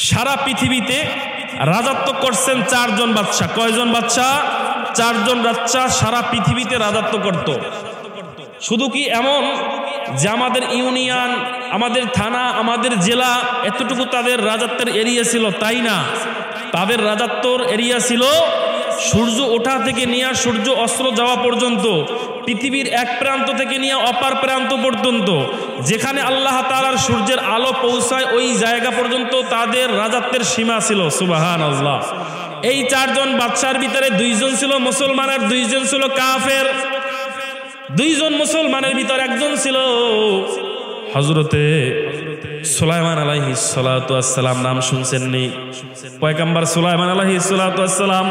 সারা পৃথিবীতে রাজত্ব করছেন 4 জন বাদশা। কয়জন বাদশা? 4 জন বাদশা সারা পৃথিবীতে রাজত্ব করত। শুধু কি এমন যে আমাদের ইউনিয়ন, আমাদের থানা, আমাদের জেলা এতটুকু তাদের রাজত্বের এরিয়া ছিল তাই না। তাদের রাজত্বর এরিয়া ছিল সূর্য ওঠা থেকে নিয়ে সূর্য অস্ত যাওয়া পর্যন্ত, পৃথিবীর এক প্রান্ত থেকে নিয়ে অপর প্রান্ত পর্যন্ত, যেখানে আল্লাহ তাআলার সূর্যের আলো পৌঁছায় ওই জায়গা পর্যন্ত তাদের রাজত্বের সীমা ছিল। সুবহানাল্লাহ। এই 4 জন বাদশার ভিতরে 2 জন ছিল মুসলমান আর 2 জন ছিল কাফের। 2 জন মুসলমানের ভিতর একজন ছিল হযরতে সুলাইমান আলাইহিস সালাতু ওয়াস সালাম। নাম শুনছেন নি? পয়গম্বর সুলাইমান আলাইহিস সালাতু ওয়াস সালাম।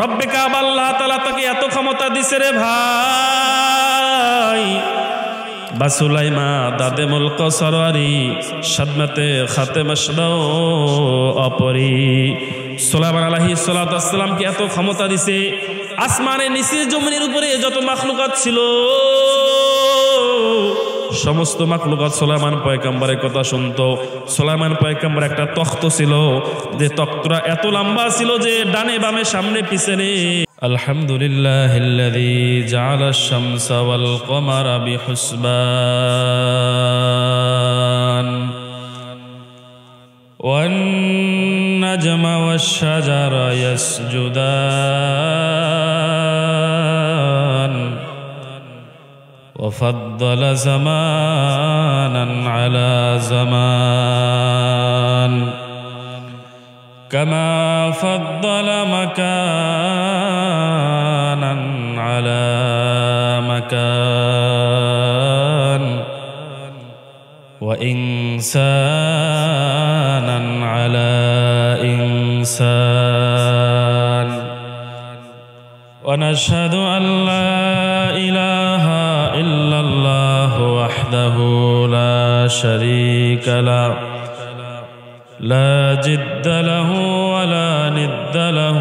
রব্বে কাবা আল্লাহ তাআলা তাকে এত ক্ষমতা দিছে রে ভাই, বা সুলাইমা দাদে মুলক সরওয়ারি শাদমাতে খাতেমাশদাও অপরি। সুলাইমান আলাইহিস সালাতু ওয়াস সালামকে এত ক্ষমতা দিছে, আসমানের নিচে জমিনের উপরে যত মাখলুকাত ছিল সমস্ত মাখলুকাত সুলাইমান পয়গম্বরের কথা শুনতো। সুলাইমান পয়গম্বর একটা তখ্ত ছিল, যে তখ্তটা এত লম্বা ছিল যে ডানে বামে সামনে পিছনে। আলহামদুলিল্লাহিল্লাযী জাআলা আশ-শামসা ওয়াল কমারা বিহুসবান ওয়ান নাজমা ওয়াশ-শাজারা ইয়াসজুদান وفضل زمانا على زمان كما فضل مكانا على مكان وإنسانا على إنسان ونشهد أن لا إله إلا الله وحده لا شريك له لا جد له ولا ند له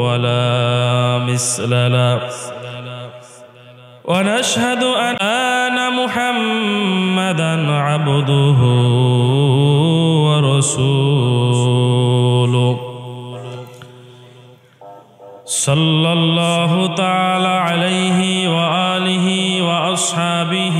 ولا مثل له ونشهد أن محمدا عبده ورسوله صلى الله تعالى عليه وآله وأصحابه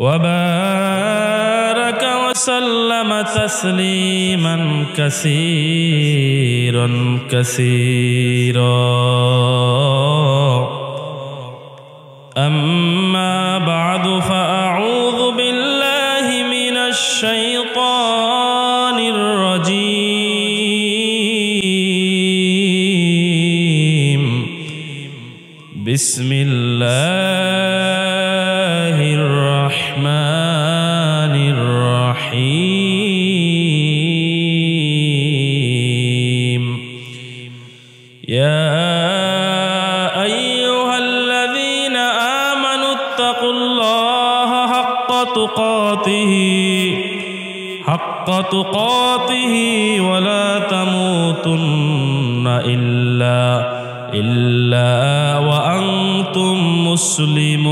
وبارك وسلم تسليما كثيرا كثيرا. أما بعد فأعوذ بالله من الشيطان الرجيم. بسم الله الرحمن الرحيم. يا أيها الذين آمنوا اتقوا الله حق تقاته ولا تموتن إلا وأنتم مسلمون.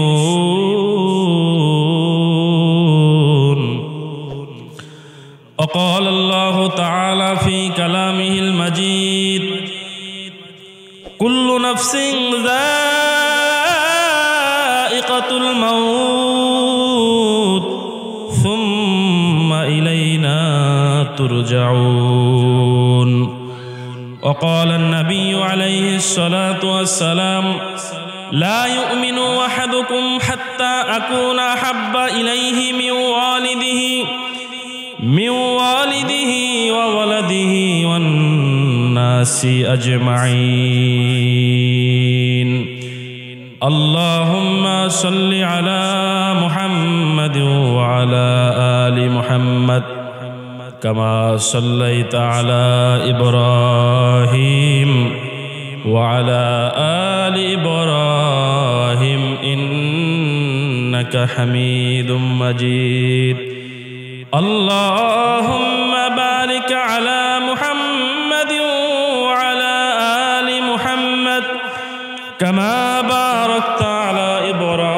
وقال الله تعالى في كلامه المجيد: كل نفس ذائقة الموت ثم إلينا ترجعون. وقال النبي عليه الصلاة والسلام: لا يؤمن أحدكم حتى أكون أحب إليه من والده وولده والناس أجمعين. اللهم صل على محمد وعلى آل محمد كما صليت على إبراهيم وعلى آل إبراهيم إنك حميد مجيد. اللهم بارك على محمد وعلى آل محمد كما باركت على إبراهيم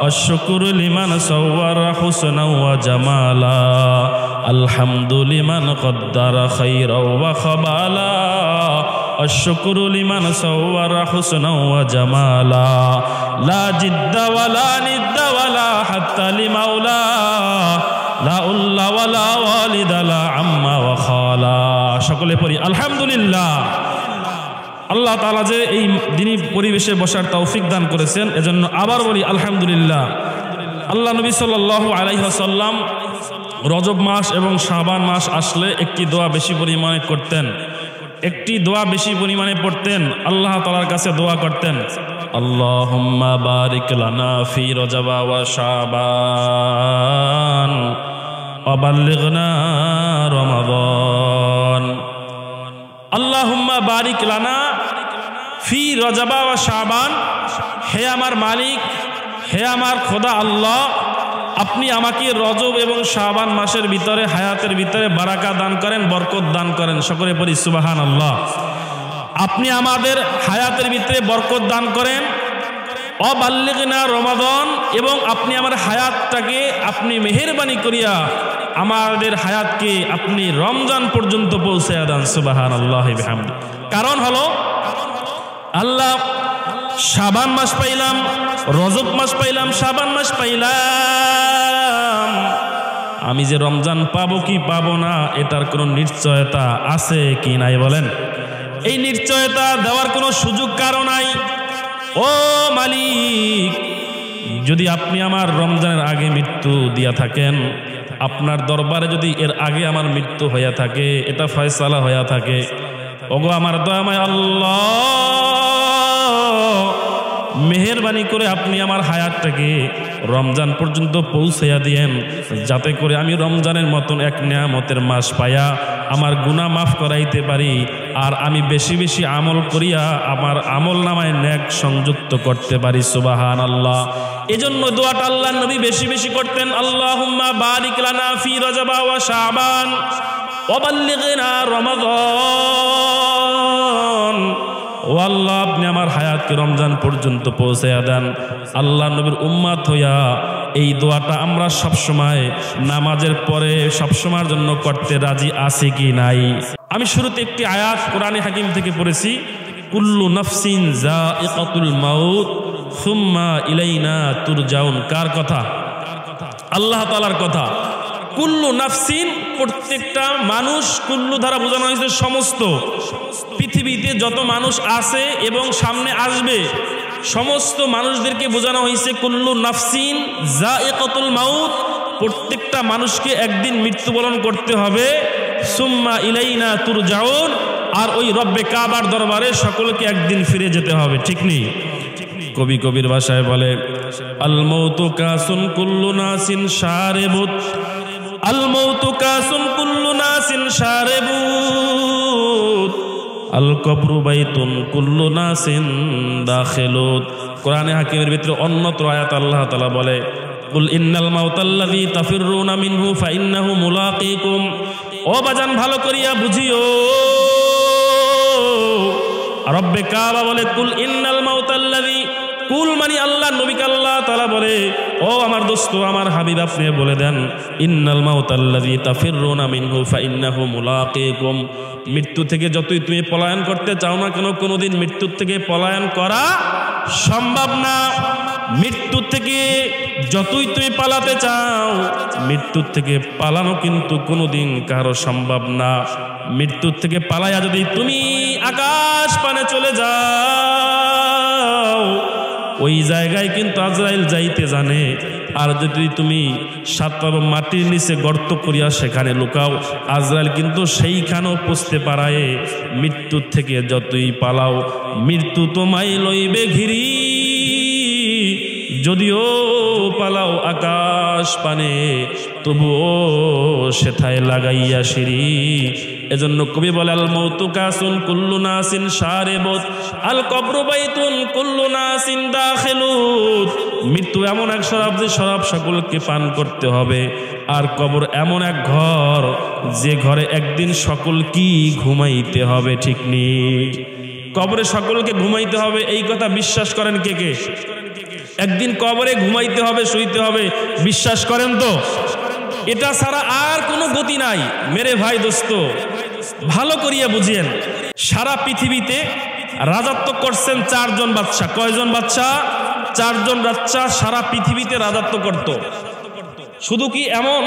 আশ-শুকরু লিমান সাওয়ারা হুসনাও ওয়া জামালা আলহামদু লিমান কদ্দারা খায়রাও ওয়া খাবালা আশ-শুকরু লিমান সাওয়ারা হুসনাও ওয়া জামালা লা জিদ্দা ওয়ালা নিদ্দা ওয়ালা হাত্তা লিমাওলা লা উল্লা ওয়ালা ওয়ালিদা লা আম্মা ওয়া খালা। সকলে পড়ি আলহামদুলিল্লাহ। আল্লাহ তাআলা যে এই দিনী পরিবেশে বসার তৌফিক দান করেছেন, এজন্য আবার বলি আলহামদুলিল্লাহ। আল্লাহ নবী সাল্লাল্লাহু আলাইহি ওয়াসাল্লাম রজব মাস এবং শাবান মাস আসলে একটি দোয়া বেশি পরিমাণে করতেন, একটি দোয়া বেশি পরিমাণে পড়তেন, আল্লাহ তাআলার কাছে দোয়া করতেন, আল্লাহুম্মা বারিক লানা ফি রজব ওয়া শাবান ওয়া বাল্লিগনা রমাদান। আল্লাহুম্মা বারিক লানা ফি রজব ওয়া শাবান। হে আমার মালিক, হে আমার খোদা আল্লাহ, আপনি আমাকে রজব এবং শাবান মাসের ভিতরে, হায়াতের ভিতরে বারাকা দান করেন, বরকত দান করেন। সকলে পড়ি সুবহানাল্লাহ। আপনি আমাদের হায়াতের ভিতরে বরকত দান করেন, অবাল্লিগনা রমাদান, এবং আপনি আমার হায়াতটাকে আপনি মেহেরবানি করিয়া আমাদের হায়াতকে আপনি রমজান পর্যন্ত পৌঁছায়া দেন। সুবহানাল্লাহ বিহামদি। কারণ হলো আল্লাহ শাবান মাস পাইলাম, রজব মাস পাইলাম, শাবান মাস পাইলাম, আমি যে রমজান পাবো কি পাবো না এটার কোনো নিশ্চয়তা আছে কি নাই বলেন? এই নিশ্চয়তা দেওয়ার কোনো সুযোগ কারো নাই। ও মালিক, যদি আপনি আমার রমজানের আগে মৃত্যু দিয়া থাকেন, আপনার দরবারে যদি এর আগে আমার মৃত্যু হইয়া থাকে, এটা ফয়সালা হইয়া থাকে, ওগো আমার দয়াময় আল্লাহ, মেহেরবানি করে আপনি আমার হায়াতটাকে রমজান পর্যন্ত পৌঁছাইয়া দিয়েন, যাতে করে আমি রমজানের মতন এক নেয়ামতের মাস পাইয়া আমার গুনাহ মাফ করাইতে পারি, আর আমি বেশি বেশি আমল করিয়া আমার আমল নামায় নেক সংযুক্ত করতে পারি। সুবহানাল্লাহ। এজন্য দোয়াটা আল্লাহর নবী বেশি বেশি করতেন, আল্লাহুম্মা বারিক লানা ফি রজব ওয়া শাবান ওয়া বাল্লিগনা রমাদান। ও আল্লাহ, আপনি আমার হায়াতকে রমজান পর্যন্ত পৌঁছাইয়া দেন। আল্লাহ নবীর উম্মত হইয়া এই দোয়াটা আমরা সবসময় নামাজের পরে সবসময়ের জন্য করতে রাজি আছি কি নাই? আমি শুরুতে একটি আয়াত কোরআনে হাকিম থেকে পড়েছি, কুল্লু নাফসিন যায়িকাতুল মাউত সুম্মা ইলাইনা তুরজাউন। কার কথা? আল্লাহ তাআলার কথা। কুল্লু নাফসিন, প্রত্যেকটা মানুষ, কুল্লু দ্বারা বোঝানো হয়েছে সমস্ত পৃথিবীতে যত মানুষ আছে এবং সামনে আসবে সমস্ত মানুষদেরকে বোঝানো হয়েছে কুল্লু নাফসিন যায়িকাতুল মাউত। প্রত্যেকটা মানুষকে একদিন মৃত্যুবরণ করতে হবে। সুম্মা ইলাইনা তুরজাউন, আর ওই রব্বে কাবার দরবারে সকলকে একদিন ফিরে যেতে হবে। ঠিক নেই? কবি কবির ভাষায় বলে, আল মাউতু কাসুন কুল্লু নাসিন শারিবুত, আল মাউতু কাসুন কুল্লু নাসিন শারিবুত, আল কবরু বাইতুন কুল্লু নাসিন দাখিলুত। কোরআনে হাকিমের ভিতরে অন্যত্র আয়াত আল্লাহ তাআলা বলে, কুল ইন্নাল মাউতাল্লাযী তাফিররুনা মিনহু ফাইন্নাহু মুলাকীকুম। ও বাজান, ভালো করিয়া বুঝিও, রব্বে কাবা বলে কুল ইন্নাল মাউতাল্লাযী, কুল মানে আল্লাহ, নবীকে আল্লাহ তাআলা বলে, ও আমার দোস্ত, আমার হাবিব, আপনি বলে দেন, ইন্নাল মাউতাল্লাযী তাফিররুনা মিনহু ফাইন্নাহু মুলাকীকুম। মৃত্যু থেকে যতই তুমি পলায়ন করতে চাও না কেন, কোনোদিন মৃত্যুর থেকে পলায়ন করা সম্ভব না। মৃত্যু থেকে যতই তুমি পালাতে চাও, মৃত্যুর থেকে পালানো কিন্তু কোনোদিন কারো সম্ভব না। মৃত্যুর থেকে পালাইয়া যদি তুমি আকাশ পানে চলে যাও, ওই জায়গায় কিন্তু আজরাইল যাইতে জানে। আর যদি তুমি সাতটা মাটির নিচে গর্ত করিয়া সেখানে লুকাও, আজরাইল কিন্তু সেইখানেও পৌঁছতে পারায়। মৃত্যুর থেকে যতই পালাও, মৃত্যু তোমায় লইবে ঘিরি, যদিও পালাও আকাশ পানে, তবুও সেথায় লাগাইয়া সিঁড়ি। এজন্য কবি বলে, আল মাউতু কাসুন কুল্লু নাসিন শারিবুত, আল কবরু বাইতুন কুল্লু নাসিন দাখিলুত। মৃত্যু এমন এক শরাব যে শরাব সকলকে পান করতে হবে, আর কবর এমন এক ঘর যে ঘরে একদিন সকলকেই ঘুমাইতে হবে। ঠিক নেই? কবরে সকলকে ঘুমাইতে হবে এই কথা বিশ্বাস করেন কে কে? একদিন কবরে ঘুমাইতে হবে, শুইতে হবে, বিশ্বাস করেন তো? এটা ছাড়া আর কোনো গতি নাই। মেরে ভাই দোস্ত, ভালো করিয়া বুঝিয়েন, সারা পৃথিবীতে রাজত্ব করছেন চারজন বাদশা। কয়জন বাদশা? চারজন বাদশা সারা পৃথিবীতে রাজত্ব করত। শুধু কি এমন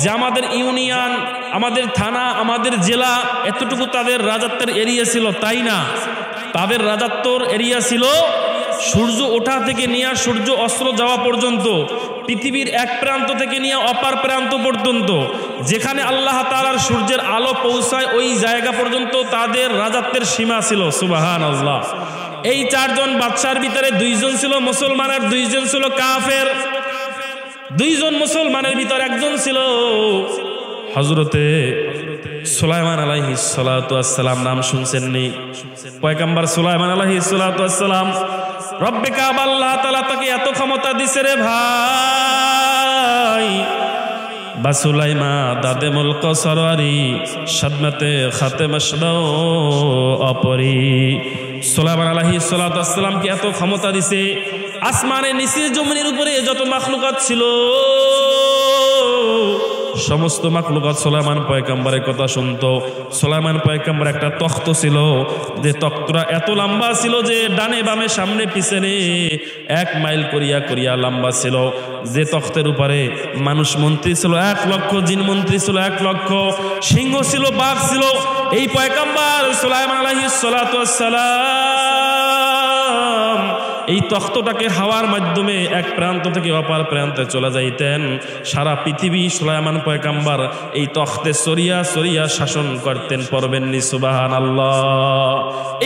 যে আমাদের ইউনিয়ন, আমাদের থানা, আমাদের জেলা এতটুকু তাদের রাজত্বের এরিয়া ছিল তাই না। তাদের রাজত্বর এরিয়া ছিল সূর্য ওঠা থেকে নিয়ে সূর্য অস্ত যাওয়া পর্যন্ত, পৃথিবীর এক প্রান্ত থেকে নিয়ে অপর প্রান্ত পর্যন্ত, যেখানে আল্লাহ তাআলার সূর্যের আলো পৌঁছায় ওই জায়গা পর্যন্ত তাদের রাজত্বের সীমা ছিল। সুবহানাল্লাহ। এই চারজন বাদশার ভিতরে দুইজন ছিল মুসলমান আর দুইজন ছিল কাফের। দুইজন মুসলমানের ভিতর একজন ছিল হযরতে সুলাইমান আলাইহিস সালাতু ওয়াস সালাম। নাম শুনছেন নি? পয়গম্বর সুলাইমান আলাইহিস সালাতু ওয়াস সালাম, রব্বে কাবা আল্লাহ তাআলা তাকে এত ক্ষমতা দিছে রে ভাই, বা সুলাইমা দাদে মুলক সরওয়ারি সাদমাতে খাতে মশদাও অপরি। সুলাইমান আলাইহিস সালাতু ওয়াস সালামকে এত ক্ষমতা দিছে, আসমানের নিচে জমিনের উপরে যত মাখলুকাত ছিল সমস্ত মাখলুকাত সুলাইমান পয়গম্বরের কথা শুনতো। সুলাইমান পয়গম্বর একটা তখ্ত ছিল, যে তখ্তটা এত লম্বা ছিল যে ডানে বামে সামনে পিছনে 1 মাইল করিয়া করিয়া লম্বা ছিল। যে তখ্তের উপরে মানুষ মন্ত্রী ছিল 1 লক্ষ, জিন মন্ত্রী ছিল 1 লক্ষ, সিংহ ছিল, বাঘ ছিল। এই পয়গম্বর সুলাইমান আলাইহিস সালাতু ওয়াস সালাম এই তখ্তটাকে হাওয়ার মাধ্যমে এক প্রান্ত থেকে অপর প্রান্তে চলে যাইতেন। সারা পৃথিবী সুলাইমান পয়গম্বর এই তখ্তে সরিয়া সরিয়া শাসন করতেন। পড়বেননি সুবহানাল্লাহ।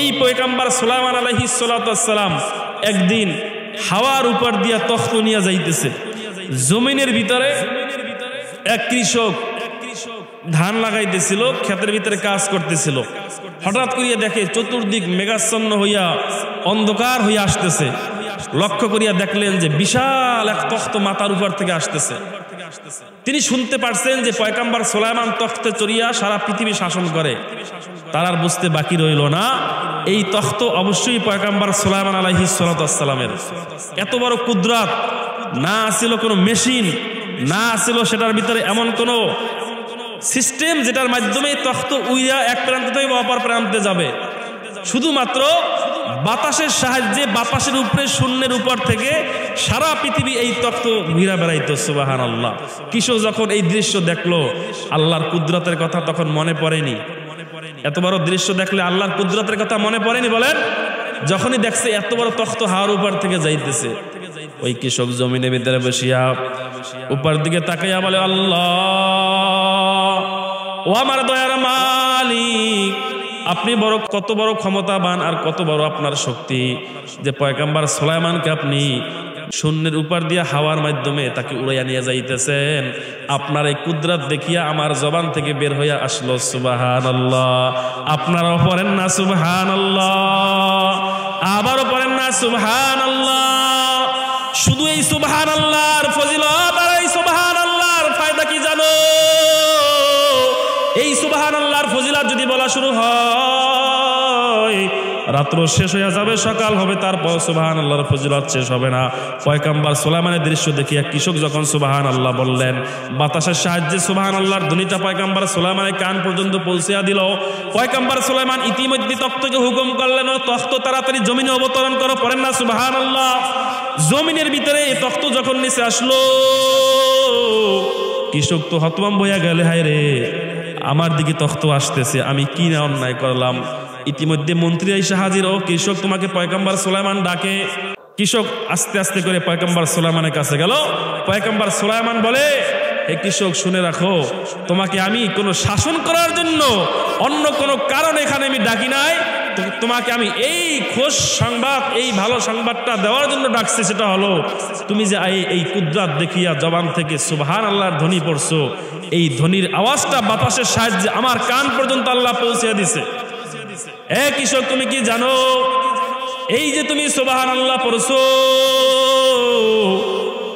এই পয়গম্বর সুলাইমান আলাইহিস সালাতু ওয়াস সালাম একদিন হাওয়ার উপর দিয়া তখ্ত নিয়ে যাইতেছে। জমিনের ভিতরে এক কৃষক ধান লাগাইতেছিল, ক্ষেতের ভিতরে কাজ করতেছিল। হঠাৎ করিয়া দেখে চতুর্দিক মেঘাচ্ছন্ন হইয়া অন্ধকার হইয়া আসতেছে। লক্ষ্য করিয়া দেখলেন যে বিশাল এক তখ্ত মাথার উপর থেকে আসতেছে। তিনি শুনতে পারছেন যে পয়গম্বর সুলাইমান তখ্তে চড়িয়া সারা পৃথিবী শাসন করে। তার আর বুঝতে বাকি রইল না এই তখ্ত অবশ্যই পয়গম্বর সুলাইমান আলাইহিস সালাতু ওয়াস সালামের। এত বড় কুদরত, না ছিল কোনো মেশিন, না ছিল সেটার ভিতরে এমন কোনো সিস্টেম যেটার মাধ্যমে তখ্ত উইয়া এক প্রান্ত থেকে অপর প্রান্তে যাবে। শুধুমাত্র বাতাসের সাহায্যে, বাতাসের উপরে শূন্যের উপর থেকে সারা পৃথিবী এই তখ্ত ঘুরা বেড়াইতো। সুবহানাল্লাহ। কৃষক যখন এই দৃশ্য দেখলো, আল্লাহর কুদরতের কথা তখন মনে পড়েনি? এত বড় দৃশ্য দেখলে আল্লাহর কুদরতের কথা মনে পড়েনি? বলেন। যখনই দেখছে এত বড় তখ্ত হাওয়ার উপর থেকে যাইতেছে, ওই কৃষক জমিনের ভিতরে বসিয়া উপর দিকে তাকাইয়া বলে, আল্লাহ, ও আমার দয়ার মালিক, আপনি বড়, কত বড় ক্ষমতাবান আর কত বড় আপনার শক্তি, যে পয়গম্বর সুলাইমানকে আপনি শূন্যের উপর দিয়া হাওয়ার মাধ্যমে তাকে উড়াইয়া নিয়ে যাইতেছেন। আপনার এই কুদরত দেখিয়া আমার জবান থেকে বের হইয়া আসলো সুবহানাল্লাহ। আপনারাও পড়েন না সুবহানাল্লাহ? আবারও পড়েন না সুবহানাল্লাহ? শুধু এই সুবহানাল্লাহর ফজিলত আর এই সুবহানাল্লাহর ফায়দা কি জানো? এই সুবহানাল্লাহর ফজিলত যদি বলা শুরু হয়, রাত্র শেষ হয়ে যাবে, সকাল হবে, তারপর সুবহানাল্লাহর ফজিলত শেষ হবে না। পয়গম্বর সুলাইমানের দৃশ্য দেখিয়া কৃষক যখন সুবহানাল্লাহ বললেন, বাতাসের সাহায্যে সুবহানাল্লাহর ধ্বনিটা পয়গম্বর সুলাইমানের কান পর্যন্ত পৌঁছিয়া দিল। পয়গম্বর সুলাইমান ইতিমধ্যে তখ্তকে হুকুম করলেন, তখ্ত তাড়াতাড়ি জমিনে অবতরণ করো। পড়েন না সুবহানাল্লাহ? জমিনের ভিতরে তখ্ত যখন নিচে আসলো, কৃষক তো হতভম্ব হইয়া গেলে, হায় রে, আমার দিকে তখ্ত আসতেছে, আমি কি না অন্যায় করলাম। ইতিমধ্যে মন্ত্রী এসে হাজির। ও কৃষক, তোমাকে পয়গম্বর সুলাইমান ডাকে। কৃষক আস্তে আস্তে করে পয়গম্বর সুলাইমানের কাছে গেল। পয়গম্বর সুলাইমান বলে, হে কৃষক, শুনে রাখো, তোমাকে আমি কোনো শাসন করার জন্য অন্য কোনো কারণে এখানে আমি ডাকি নাই। তোমাকে আমি এই খোঁজ সংবাদ, এই ভালো সংবাদটা দেওয়ার জন্য ডাকছি। সেটা হলো, তুমি যে এই কুদরত দেখিয়া জবান থেকে সুবহানাল্লাহর ধ্বনি পড়ছো, এই ধ্বনির আওয়াজটা বাতাসের সাহায্যে আমার কান পর্যন্ত আল্লাহ পৌঁছে দিছে। এ কৃষক, তুমি কি জানো এই যে তুমি সুবহানাল্লাহ পড়ছো,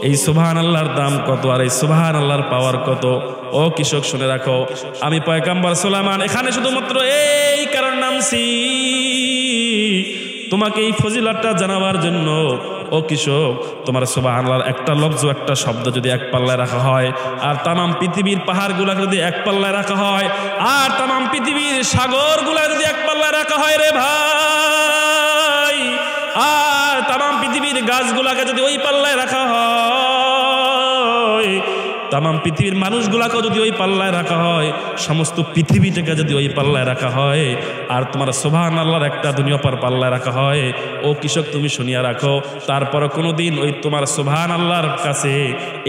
এই সুবহানাল্লাহর দাম কত আর এই সুবহানাল্লাহর পাওয়ার কত? ও কৃষক, শুনে রাখো, আমি পয়গম্বর সুলাইমান এখানে শুধুমাত্র এই কারণ নাম বলছি তোমাকে এই ফজিলতটা জানাবার জন্য। ও কৃষক, তোমার সুবহানাল্লাহর একটা লফজ, একটা শব্দ যদি এক পাল্লায় রাখা হয়, আর তামাম পৃথিবীর পাহাড়গুলোকে যদি এক পাল্লায় রাখা হয়, আর তামাম পৃথিবীর সাগরগুলা যদি এক পাল্লায় রাখা হয় রে ভাই, আর তামাম পৃথিবীর গাছগুলাকে যদি ওই পাল্লায় রাখা হয়, তামাম পৃথিবীর মানুষগুলাকে যদি ওই পাল্লায় রাখা হয়, সমস্ত পৃথিবীটাকে যদি ওই পাল্লায় রাখা হয়, আর তোমার সুবহানাল্লাহর একটা দুনিয়া পর পাল্লায় রাখা হয়, ও কৃষক তুমি শুনিয়া রাখো, তারপর কোনোদিন ওই তোমার সুবহানাল্লাহর কাছে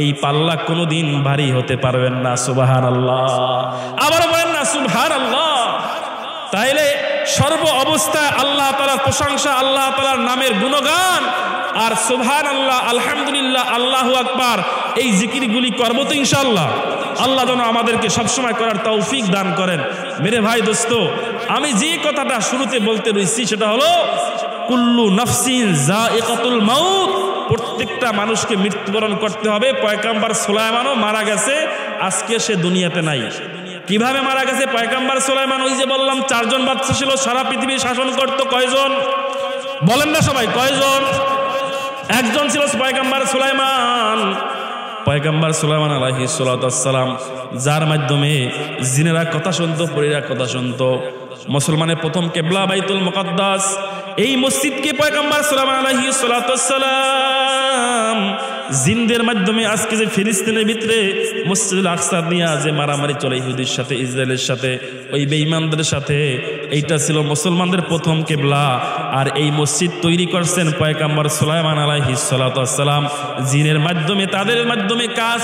এই পাল্লা কোনোদিন ভারী হতে পারবেন না। সুবহানাল্লাহ, আবার বলেন না সুবহানাল্লাহ। তাইলে সর্ব অবস্থায় আল্লাহ তাআলার প্রশংসা, আল্লাহ তাআলার নামের গুণগান, আর সুবহানাল্লাহ, আলহামদুলিল্লাহ, আল্লাহু আকবার, এই জিকিরগুলি করবো তো ইনশাআল্লাহ। আল্লাহ যেন আমাদেরকে সবসময় করার তৌফিক দান করেন। মেরে ভাই দোস্ত, আমি যে কথাটা শুরুতে বলতে রয়েছি সেটা হলো কুল্লু নাফসিন যায়িকাতুল মাউত, প্রত্যেকটা মানুষকে মৃত্যুবরণ করতে হবে। পয়গম্বর সুলাইমানও মারা গেছে, আজকে সে দুনিয়াতে নাই। কিভাবে মারা গেছে পয়গম্বর সুলাইমান? ওই যে বললাম 4 জন বাদশা ছিল, সারা পৃথিবী শাসন করত। কয়জন বলেন না সবাই, কয়জন? একজন ছিল পয়গম্বর সুলাইমান। পয়গম্বর সুলাইমান আলাইহিস সালাতু ওয়াস সালাম, যার মাধ্যমে জিনেরা কথা শুনতো, পরীরা কথা শুনতো। মুসলমানের প্রথম কিবলা বাইতুল মুকাদ্দাস, এই মসজিদকে পয়গম্বর সুলাইমান আলাইহিস সালাতু ওয়াস সালাম জিনদের মাধ্যমে আজকে যে ফিলিস্তিনের ভিতরে মসজিদুল আকসা নিয়ে যে মারামারি চলে ইহুদির সাথে, ইসরায়েলের সাথে, ওই বেঈমানদের সাথে, এইটা ছিল মুসলমানদের প্রথম কিবলা। আর এই মসজিদ তৈরি করছেন পয়গম্বর সুলাইমান আলাইহিস সালাতু ওয়াস সালাম, জিনের মাধ্যমে, তাদের মাধ্যমে কাজ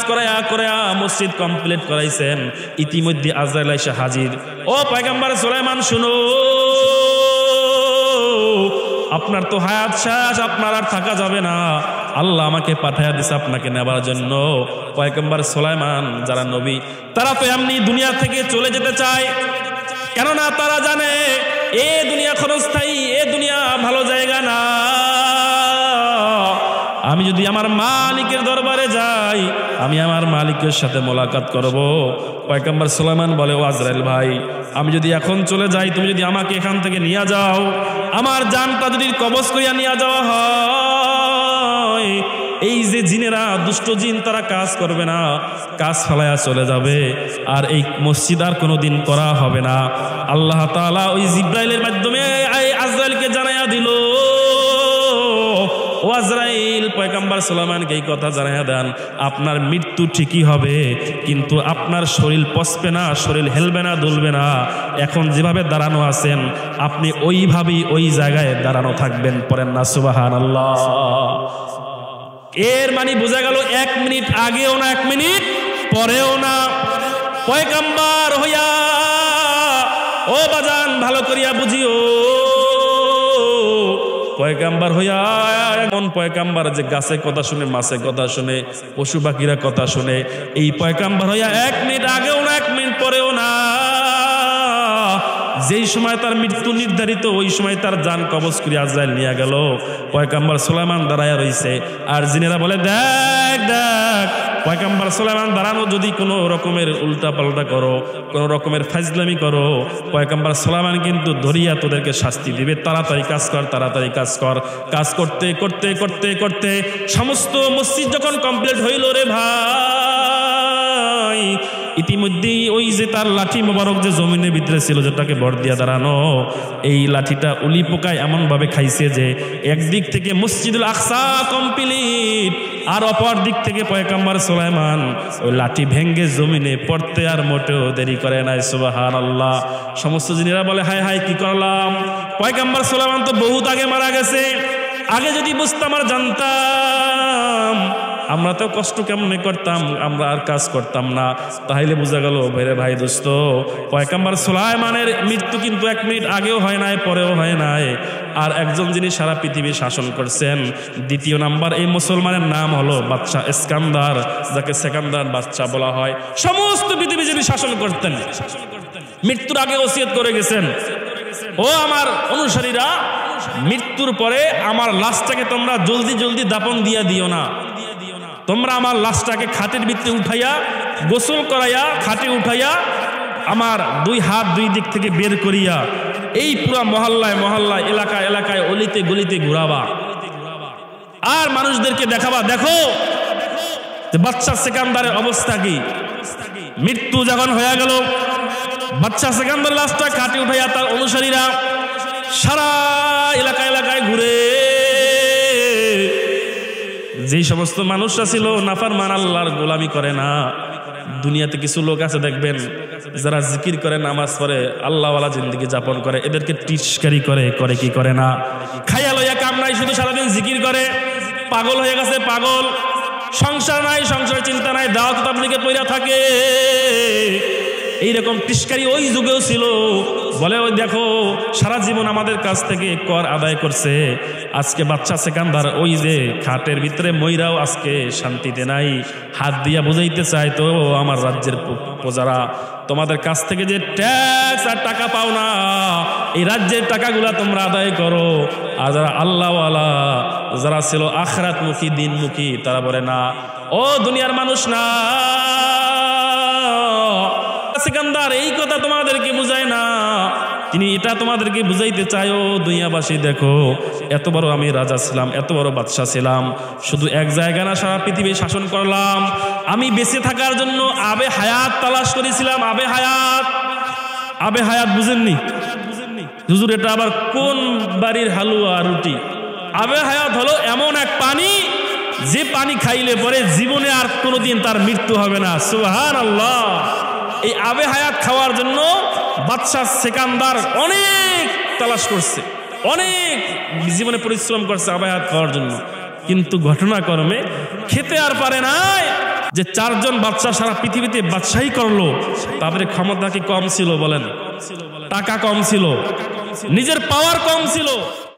করায়া মসজিদ কমপ্লিট করাইছেন। ইতিমধ্যে আজরাইল এসে হাজির। ও পয়গম্বর সুলাইমান শুনো, আপনার তো হায়াত শেষ, আপনার আর থাকা যাবে না। আল্লাহ আমাকে পাঠাইয়া দিছে আপনাকে নেবার জন্য। পয়গম্বর সুলাইমান যারা নবী, তারা তো এমনি দুনিয়া থেকে চলে যেতে চায়, কেননা তারা জানে এ দুনিয়া ক্ষণস্থায়ী, এ দুনিয়া ভালো জায়গা না। আমি যদি আমার মালিকের দরবারে যাই, আমি আমার মালিকের সাথে মোলাকাত করব। পয়গম্বর সুলাইমান বলে, ও আজরাইল ভাই, আমি যদি এখন চলে যাই, তুমি যদি আমাকে এখান থেকে নিয়ে যাও, আমার জানটা যদি কবজ করিয়া নিয়ে যাওয়া হয়, এই যে জিনেরা, দুষ্ট জিন, তারা কাজ করবে না, কাজ ফেলায়া চলে যাবে, আর এই মসজিদ আর কোনোদিন করা হবে না। আল্লাহ তাআলা ওই জিব্রাইলের মাধ্যমে আজরাইলকে জানাইয়া দিল, ও আজরাইল, পয়গম্বর সুলাইমানকে এই কথা জানাইয়া দেন, আপনার মৃত্যু ঠিকই হবে, কিন্তু আপনার শরীর পচবে না, শরীর হেলবে না, দুলবে না। এখন যেভাবে দাঁড়ানো আছেন, আপনি ওইভাবেই ওই জায়গায় দাঁড়ানো থাকবেন। পড়েন না সুবহানাল্লাহ। এর মানে বোঝা গেল 1 মিনিট আগেও না, 1 মিনিট পরেও না। পয়গম্বর হইয়া, ও বাজান ভালো করিয়া বুঝিও, পয়গম্বর হইয়া, এমন পয়গম্বর যে গাছে কথা শুনে, মাছে কথা শুনে, পশু পাখিরা কথা শুনে, এই পয়গম্বর হইয়া 1 মিনিট আগেও না, 1 মিনিট পরেও না। যেই সময় তার মৃত্যু নির্ধারিত, ওই সময় তার জান কবজ করে আজরাইল নিয়ে গেল। পয়গম্বর সুলাইমান দাঁড়ায়া রইছে, আর জিনেরা বলে, দেখ দেখ, পয়গম্বর সুলাইমান দাঁড়ানো, যদি কোনো রকমের উল্টা পাল্টা করো, কোনো রকমের ফাজলামি করো, পয়গম্বর সুলাইমান কিন্তু ধরিয়া তোদেরকে শাস্তি দিবে। তাড়াতাড়ি কাজ কর, তাড়াতাড়ি কাজ কর। কাজ করতে করতে করতে করতে সমস্ত মসজিদ যখন কমপ্লিট হইল রে ভাই, ইতিমধ্যেই ওই যে তার লাঠি মোবারক যে জমিনের ভিতরে ছিল, যেটাকে ভর দিয়া দাঁড়ানো, এই লাঠিটা উলি পোকায় এমনভাবে খাইছে যে একদিক থেকে মসজিদুল আকসা কমপ্লিট, আর অপর দিক থেকে পয়গম্বর সুলাইমান ওই লাঠি ভেঙ্গে জমিনে পড়তে আর মোটেও দেরি করে নাই। সুবহানাল্লাহ। সমস্ত জিনেরা বলে, হায় হায়, কি করলাম? পয়গম্বর সুলাইমান তো বহুত আগে মারা গেছে, আগে যদি বুঝতাম আর জানতাম, আমরা তো কষ্ট কেমনে করতাম, আমরা আর কাজ করতাম না। তাহলে বোঝা গেল ভাইরে ভাই দোস্ত, পয়গম্বর সুলাইমানের মৃত্যু কিন্তু 1 মিনিট আগেও হয় নাই, পরেও হয় নাই। আর একজন যিনি সারা পৃথিবী শাসন করছেন, দ্বিতীয় নাম্বার এই মুসলমানের নাম হলো বাদশা ইস্কান্দার, যাকে সেকান্দার বাদশা বলা হয়। সমস্ত পৃথিবী যিনি শাসন করতেন, মৃত্যুর আগে ওসিয়ত করে গেছেন, ও আমার অনুসারীরা, মৃত্যুর পরে আমার লাশটাকে তোমরা জলদি জলদি দাপন দিয়া দিও না। তোমরা আমার লাশটাকে খাটের ভিতরে উঠাইয়া, গোসল করাইয়া, খাটে উঠাইয়া, আমার 2 হাত 2 দিক থেকে বের করিয়া এই পুরা মহল্লায় মহল্লায় এলাকায় এলাকায় অলিতে গলিতে ঘুরাবা আর মানুষদেরকে দেখাবা, দেখো বাচ্চা সেকান্দারের অবস্থা কি। মৃত্যু যখন হয়ে গেল, বাচ্চা সেকান্দার লাশটা কাটে উঠাইয়া তার অনুসারীরা সারা এলাকায় এলাকায় ঘুরে, যেই সমস্ত মানুষরা ছিল নাফরমান আল্লাহর গোলামি করে না। দুনিয়াতে কিছু লোক আছে দেখবেন যারা জিকির করে, নামাজ পড়ে, আল্লাহওয়ালা জিন্দেগি যাপন করে, এদেরকে টিস্কারি করে কি করে না, খাইয়া লইয়া কাম নাই, শুধু সারাদিন জিকির করে, পাগল হয়ে গেছে পাগল, সংসার নাই, সংসার চিন্তা নাই, দাওয়াত তাবলীগে পইরা থাকে। এইরকম টিস্কারি ওই যুগেও ছিল। বলে ওই দেখো সারা জীবন আমাদের কাছ থেকে কর আদায় করছে, আজকে বাচ্চা সেকান্দার ওই যে খাটের ভিতরে মইরাও আজকে শান্তিতে নাই। হাত দিয়া বুঝাইতে চাই তো আমার রাজ্যের প্রজারা, তোমাদের কাছ থেকে যে ট্যাক্স আর টাকা পাও না, এই রাজ্যের টাকাগুলা তোমরা আদায় করো। আর যারা আল্লাহওয়ালা, যারা ছিল আখিরাতমুখী দিনমুখী, তারা বলে না, ও দুনিয়ার মানুষ না, সেকান্দার এই কথা তোমাদেরকে বুঝায় না, তিনি এটা তোমাদেরকে বুঝাইতে চায়, ও দুনিয়াবাসী দেখো এত বড় আমি রাজা ছিলাম, এত বড় বাদশা ছিলাম, শুধু এক জায়গা না সারা পৃথিবী শাসন করলাম। আমি বেঁচে থাকার জন্য আবে হায়াত তালাশ করেছিলাম। আবে হায়াত বুঝেননি হুজুর? এটা আবার কোন বাড়ির হালুয়া রুটি? আবে হায়াত হলো এমন এক পানি, যে পানি খাইলে পরে জীবনে আর কোনোদিন তার মৃত্যু হবে না। সুবহানাল্লাহ। এই আবে হায়াত খাওয়ার জন্য বাদশা সেকান্দার অনেক তালাশ করছে, অনেক জীবনে পরিশ্রম করছে আবে হায়াত খাওয়ার জন্য, কিন্তু ঘটনাক্রমে খেতে আর পারে নাই। যে চারজন বাদশা সারা পৃথিবীতে বাদশাহী করলো, তাদের ক্ষমতা কি কম ছিল বলেন? টাকা কম ছিল, নিজের পাওয়ার কম ছিল।